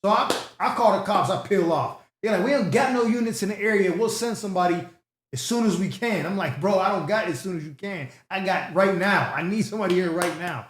So I call the cops, I peel off. They're like, we don't got no units in the area. We'll send somebody as soon as we can. I'm like, bro, I don't got it as soon as you can. I got right now. I need somebody here right now.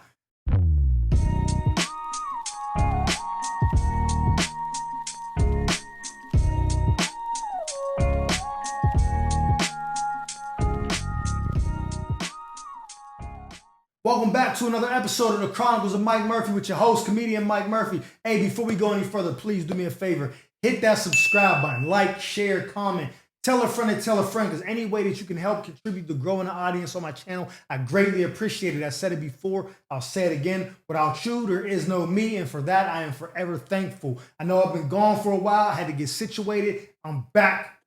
Welcome back to another episode of the Chronicles of Mike Murphy with your host, comedian Mike Murphy. Hey, before we go any further, please do me a favor. Hit that subscribe button. Like, share, comment. Tell a friend and tell a friend, because any way that you can help contribute to growing the audience on my channel, I greatly appreciate it. I said it before. I'll say it again. Without you, there is no me, and for that, I am forever thankful. I know I've been gone for a while. I had to get situated. I'm back.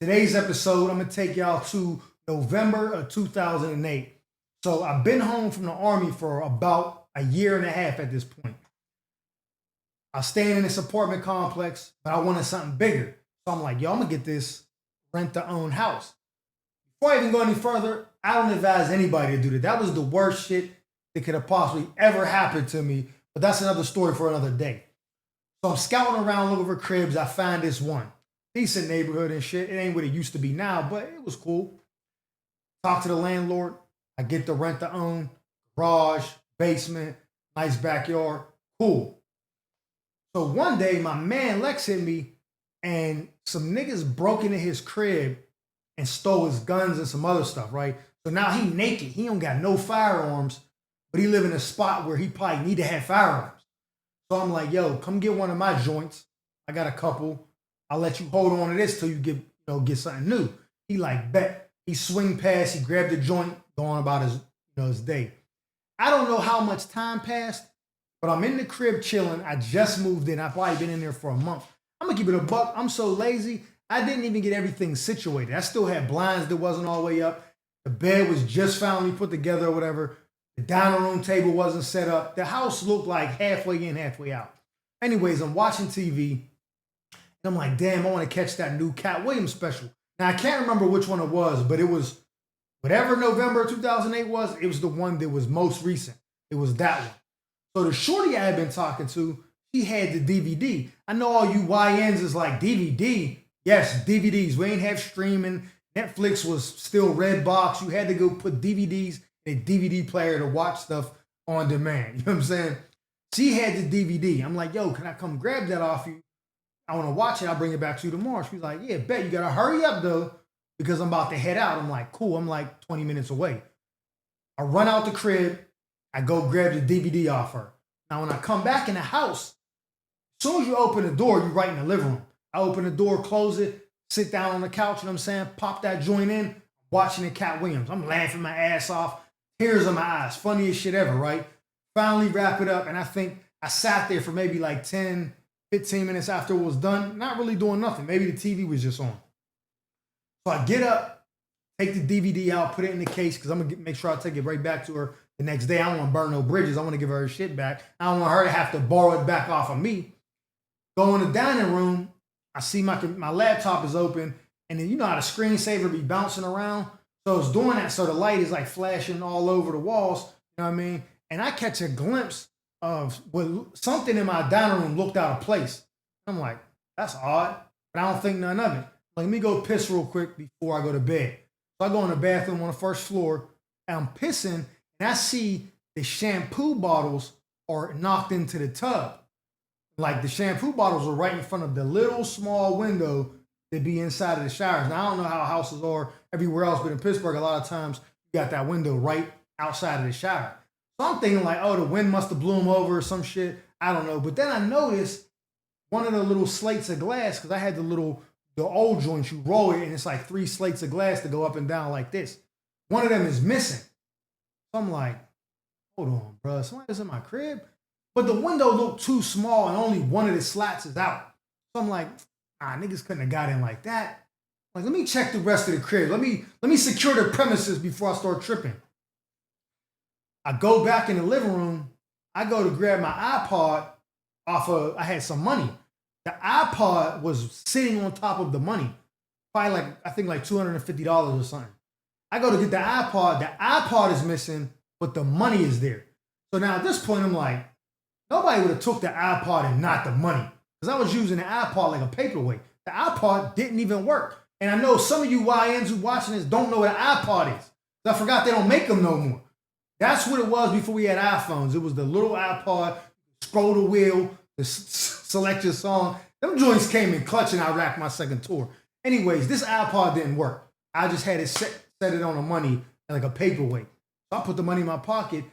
Today's episode, I'm going to take y'all to November of 2008. So I've been home from the Army for about a year and a half at this point. I was staying in this apartment complex, but I wanted something bigger. So I'm like, yo, I'm going to get this rent-to-own house. Before I even go any further, I don't advise anybody to do that. That was the worst shit that could have possibly ever happened to me, but that's another story for another day. So I'm scouting around looking for cribs. I find this one. Decent neighborhood and shit. It ain't what it used to be now, but it was cool. Talk to the landlord. I get the rent-to-own, garage, basement, nice backyard, cool. So one day, my man Lex hit me, and some niggas broke into his crib and stole his guns and some other stuff, right? So now he naked. He don't got no firearms, but he live in a spot where he probably need to have firearms. So I'm like, yo, come get one of my joints. I got a couple. I'll let you hold on to this till you get something new. He like, bet. He swing past, he grabbed the joint, going about his day. I don't know how much time passed, but I'm in the crib chilling. I just moved in. I've probably been in there for a month. I'm gonna keep it a buck. I'm so lazy. I didn't even get everything situated. I still had blinds that wasn't all the way up. The bed was just finally put together or whatever. The dining room table wasn't set up. The house looked like halfway in, halfway out. Anyways, I'm watching TV, and I'm like, damn, I want to catch that new Cat Williams special. Now, I can't remember which one it was, but it was whatever November 2008 was, it was the one that was most recent. It was that one. So the shorty I had been talking to, she had the DVD. I know all you YNs is like, DVD? Yes, DVDs. We ain't have streaming. Netflix was still red box. You had to go put DVDs in a DVD player to watch stuff on demand. You know what I'm saying? She had the DVD. I'm like, yo, can I come grab that off you? I want to watch it. I'll bring it back to you tomorrow. She's like, yeah, bet. You got to hurry up, though, because I'm about to head out. I'm like, cool. I'm like 20 minutes away. I run out the crib. I go grab the DVD off her. Now, when I come back in the house, as soon as you open the door, you're right in the living room. I open the door, close it, sit down on the couch, you know what I'm saying? Pop that joint in, watching the Cat Williams. I'm laughing my ass off, tears in my eyes. Funniest shit ever, right? Finally wrap it up, and I think I sat there for maybe like 10, 15 minutes after it was done, not really doing nothing. Maybe the TV was just on. So I get up, take the DVD out, put it in the case, because I'm going to make sure I take it right back to her the next day. I don't want to burn no bridges. I want to give her her shit back. I don't want her to have to borrow it back off of me. Go in the dining room. I see my laptop is open, and then you know how the screensaver be bouncing around? So it's doing that, so the light is like flashing all over the walls, you know what I mean? And I catch a glimpse of what something in my dining room looked out of place. I'm like, that's odd, but I don't think none of it. Like, let me go piss real quick before I go to bed. So I go in the bathroom on the first floor, and I'm pissing, and I see the shampoo bottles are knocked into the tub. Like, the shampoo bottles are right in front of the little small window that be inside of the showers. Now, I don't know how houses are everywhere else, but in Pittsburgh, a lot of times you got that window right outside of the shower. So I'm thinking like, oh, the wind must have blew them over or some shit. I don't know. But then I noticed one of the little slates of glass, because I had the old joints, you roll it, and it's like 3 slates of glass to go up and down like this. One of them is missing. So I'm like, hold on, bro. Somebody's in my crib. But the window looked too small, and only one of the slats is out. So I'm like, niggas couldn't have got in like that. Like, let me check the rest of the crib. Let me secure the premises before I start tripping. I go back in the living room. I go to grab my iPod I had some money. The iPod was sitting on top of the money. Probably I think like $250 or something. I go to get the iPod. The iPod is missing, but the money is there. So now at this point, I'm like, nobody would have took the iPod and not the money. because I was using the iPod like a paperweight. The iPod didn't even work. And I know some of you YNs who watching this don't know what an iPod is. I forgot they don't make them no more. That's what it was before we had iPhones. It was the little iPod, scroll the wheel, select your song. Them joints came in clutch and I racked my second tour. Anyways, this iPod didn't work. I just had it set it on the money like a paperweight. So I put the money in my pocket.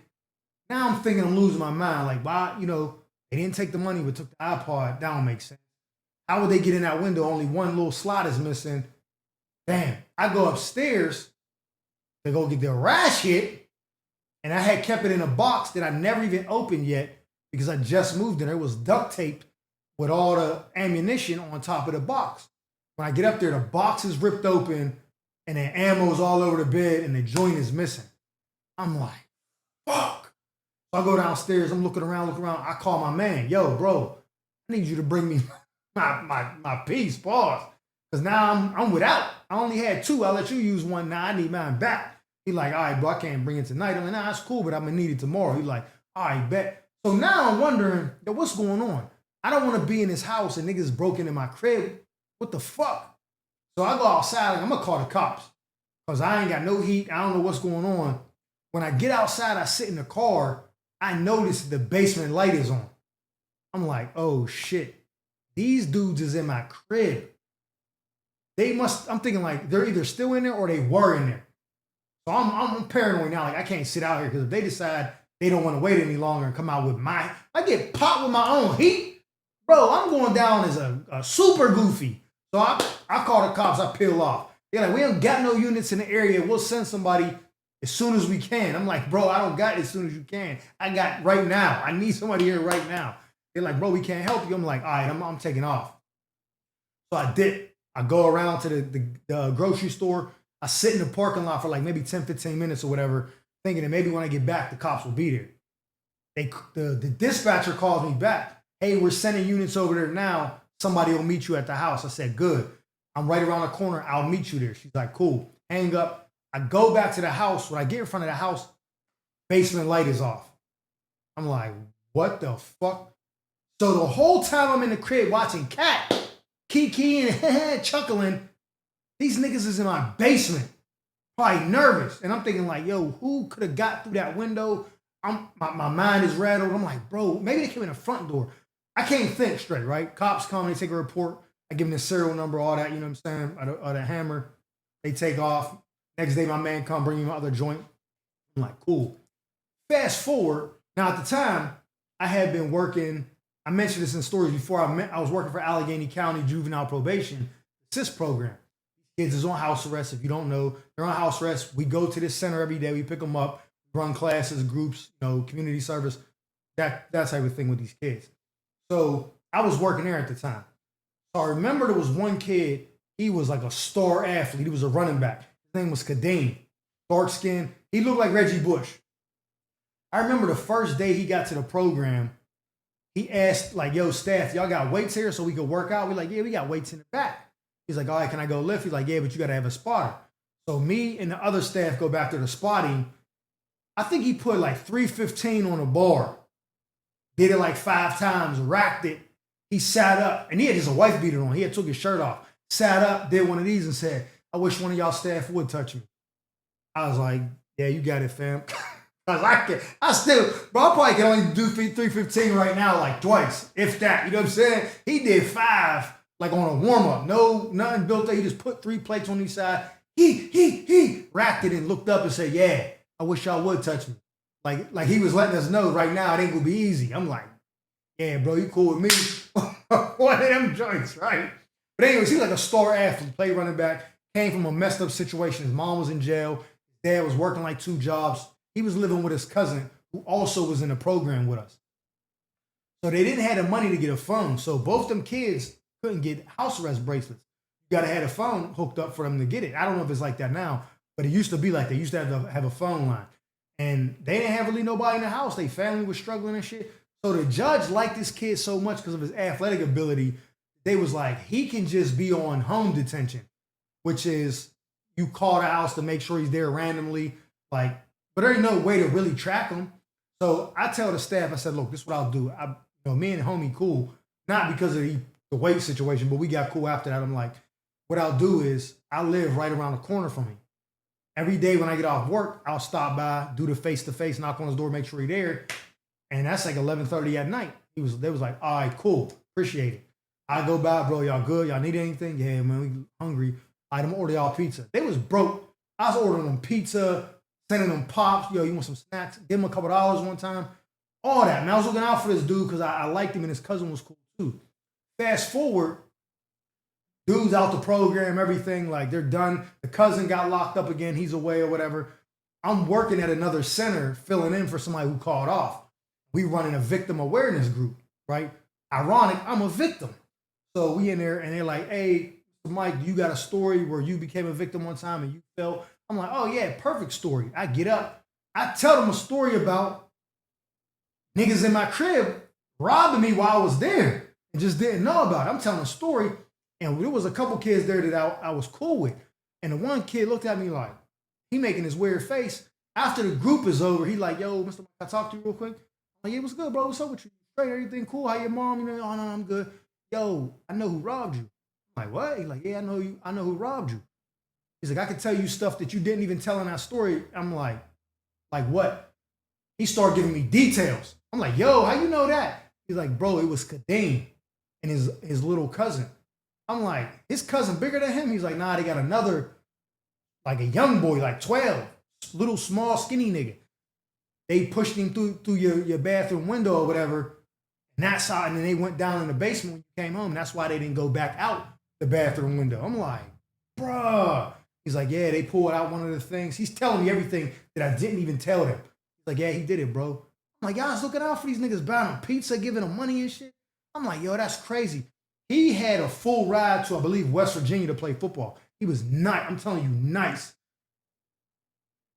Now I'm thinking I'm losing my mind. Like, why, they didn't take the money but took the iPod. That don't make sense. How would they get in that window? Only one little slot is missing. Damn. I go upstairs to go get the rash hit, and I had kept it in a box that I never even opened yet because I just moved in. It was duct taped with all the ammunition on top of the box. When I get up there, the box is ripped open and the ammo's all over the bed and the joint is missing. I'm like, fuck. So I go downstairs, I'm looking around. I call my man, yo, bro, I need you to bring me my piece, pause. Because now I'm without. I only had 2. I'll let you use one. Now I need mine back. He like, all right, bro, I can't bring it tonight. I'm like, nah, that's cool, but I'm going to need it tomorrow. He like, all right, bet. So now I'm wondering, yo, what's going on? I don't want to be in this house and niggas broke into my crib. What the fuck? So I go outside, like, I'm going to call the cops. Because I ain't got no heat. I don't know what's going on. When I get outside, I sit in the car. I notice the basement light is on. I'm like, oh, shit. These dudes is in my crib. I'm thinking like they're either still in there or they were in there. So I'm paranoid now. Like I can't sit out here because if they decide they don't want to wait any longer and come out with I get popped with my own heat. Bro, I'm going down as a super goofy. So I call the cops, I peel off. They're like, we don't got no units in the area. We'll send somebody as soon as we can. I'm like, bro, I don't got it as soon as you can. I got right now. I need somebody here right now. They're like, bro, we can't help you. I'm like, all right, I'm taking off. So I did. I go around to the grocery store. I sit in the parking lot for like maybe 10, 15 minutes or whatever, thinking that maybe when I get back, the cops will be there. The dispatcher calls me back. Hey, we're sending units over there now. Somebody will meet you at the house. I said, good. I'm right around the corner. I'll meet you there. She's like, cool. Hang up. I go back to the house. When I get in front of the house, basement light is off. I'm like, what the fuck? So the whole time I'm in the crib watching Cat, Kiki and chuckling, these niggas is in my basement, probably nervous. And I'm thinking like, yo, who could have got through that window? My mind is rattled. I'm like, bro, maybe they came in the front door. I can't think straight, right? Cops come, they take a report. I give them the serial number, all that, you know what I'm saying? Or the hammer. They take off. Next day, my man come bring me my other joint. I'm like, cool. Fast forward. Now, at the time, I had been working. I mentioned this in stories before. I was working for Allegheny County Juvenile Probation Assist Program. Kids is on house arrest. If you don't know, they're on house arrest. We go to this center every day. We pick them up, run classes, groups, community service, that type of thing with these kids. So I was working there at the time. So I remember there was one kid. He was like a star athlete. He was a running back. His name was Kadeem. Dark skin. He looked like Reggie Bush. I remember the first day he got to the program, he asked, like, yo, staff, y'all got weights here so we could work out? We're like, yeah, we got weights in the back. He's like, all right, can I go lift? He's like, yeah, but you got to have a spotter. So me and the other staff go back to the spotting. I think he put like 315 on a bar. Did it like 5 times, racked it. He sat up, and he had just a wife beater on. He had took his shirt off. Sat up, did one of these and said, I wish one of y'all staff would touch me. I was like, yeah, you got it, fam. Cause I probably can only do 315 right now, like twice, if that. You know what I'm saying? He did 5, like on a warm up. No, nothing built there. He just put 3 plates on each side. He racked it and looked up and said, "Yeah, I wish y'all would touch me." Like he was letting us know right now it ain't gonna be easy. I'm like, yeah, bro, you cool with me? One of them joints, right? But anyways, he's like a star athlete, played running back, came from a messed up situation. His mom was in jail. His dad was working like 2 jobs. He was living with his cousin, who also was in the program with us. So they didn't have the money to get a phone. So both them kids couldn't get house arrest bracelets. You gotta have a phone hooked up for them to get it. I don't know if it's like that now, but it used to be like they used to have a phone line. And they didn't have really nobody in the house. Their family was struggling and shit. So the judge liked this kid so much because of his athletic ability. They was like, he can just be on home detention, which is you call the house to make sure he's there randomly. But there ain't no way to really track him. So I tell the staff, I said, look, this is what I'll do. Me and homie cool. not because of the weight situation, but we got cool after that. I'm like, what I'll do is I live right around the corner from him. Every day when I get off work, I'll stop by, do the face-to-face, knock on his door, make sure he's there. And that's like 11:30 at night. They was like, all right, cool, appreciate it. I go by, bro, y'all good? Y'all need anything? Yeah, man, we hungry. I'm gonna order y'all pizza. They was broke. I was ordering them pizza, sending them pops. Yo, you want some snacks? Give him a couple dollars one time. All that, man. I was looking out for this dude because I liked him and his cousin was cool too. Fast forward, dude's out the program, everything, like they're done. The cousin got locked up again. He's away or whatever. I'm working at another center, filling in for somebody who called off. We running a victim awareness group, right? Ironic, I'm a victim. So we in there and they're like, hey, Mike, you got a story where you became a victim one time and you fell. I'm like, oh yeah, perfect story. I get up. I tell them a story about niggas in my crib robbing me while I was there and just didn't know about it. I'm telling a story. And there was a couple kids there that I was cool with. And the one kid looked at me like, he making this weird face. After the group is over, he like, yo, Mr. Mike, can I talk to you real quick? I'm like, yeah, what's good, bro? What's up with you? Straight, everything cool? How your mom? You know, oh, no, I'm good. Yo, I know who robbed you. I'm like, what? He's like, yeah, I know who robbed you. He's like, I can tell you stuff that you didn't even tell in that story. I'm like what? He started giving me details. I'm like, yo, how you know that? He's like, bro, it was Kadeem and his little cousin. I'm like, his cousin bigger than him? He's like, nah, they got another, like a young boy, like 12, little small skinny nigga. They pushed him through your bathroom window or whatever. And that's how, and then they went down in the basement when you came home. That's why they didn't go back out the bathroom window. I'm like, bruh. He's like, yeah, they pulled out one of the things. He's telling me everything that I didn't even tell them. He's like, yeah, he did it, bro. I'm like, y'all was looking out for these niggas buying them pizza, giving them money and shit. I'm like, yo, that's crazy. He had a full ride to, I believe, West Virginia to play football. He was nice. I'm telling you, nice.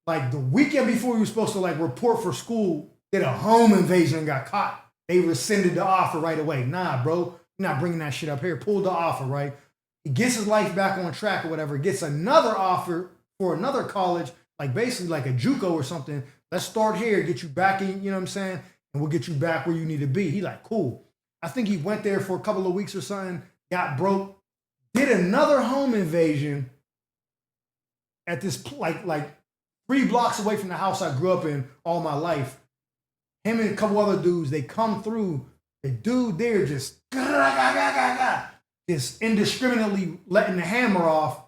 Like the weekend before he was supposed to like report for school, did a home invasion and got caught. They rescinded the offer right away. Nah, bro, you're not bringing that shit up here. Pulled the offer, right? He gets his life back on track or whatever. Gets another offer for another college, like basically like a JUCO or something. Let's start here, get you back in, you know what I'm saying? And we'll get you back where you need to be. He like, cool. I think he went there for a couple of weeks or something, got broke, did another home invasion at this, like 3 blocks away from the house I grew up in all my life. Him and a couple other dudes, they come through. The dude there just indiscriminately letting the hammer off,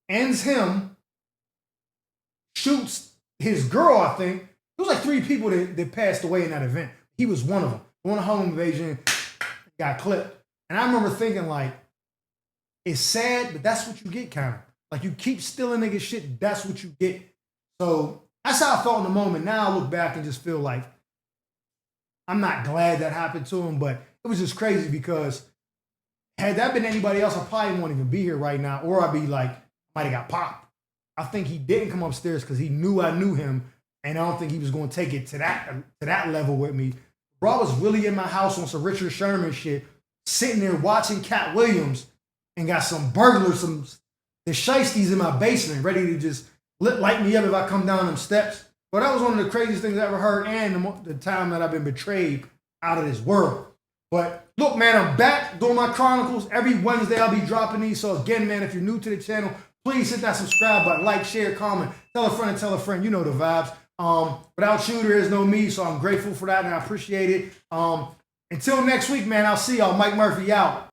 ends him, shoots his girl, I think. There was like 3 people that passed away in that event. He was one of them. On a home invasion, got clipped. And I remember thinking like, it's sad, but that's what you get kind of. Like you keep stealing niggas shit, that's what you get. So that's how I felt in the moment. Now I look back and just feel like I'm not glad that happened to him, but it was just crazy because had that been anybody else, I probably wouldn't even be here right now, or I'd be like, might have got popped. I think he didn't come upstairs because he knew I knew him, and I don't think he was going to take it to that level with me. Bro, I was really in my house on some Richard Sherman shit, sitting there watching Cat Williams, and got some burglars, the shiesties in my basement, ready to just light me up if I come down them steps. But that was one of the craziest things I ever heard, and the time that I've been betrayed out of this world. But look, man, I'm back doing my Chronicles. Every Wednesday I'll be dropping these. So again, man, if you're new to the channel, please hit that subscribe button, like, share, comment, tell a friend and tell a friend. You know the vibes. Without you, there is no me, so I'm grateful for that, and I appreciate it. Until next week, man, I'll see y'all. Mike Murphy out.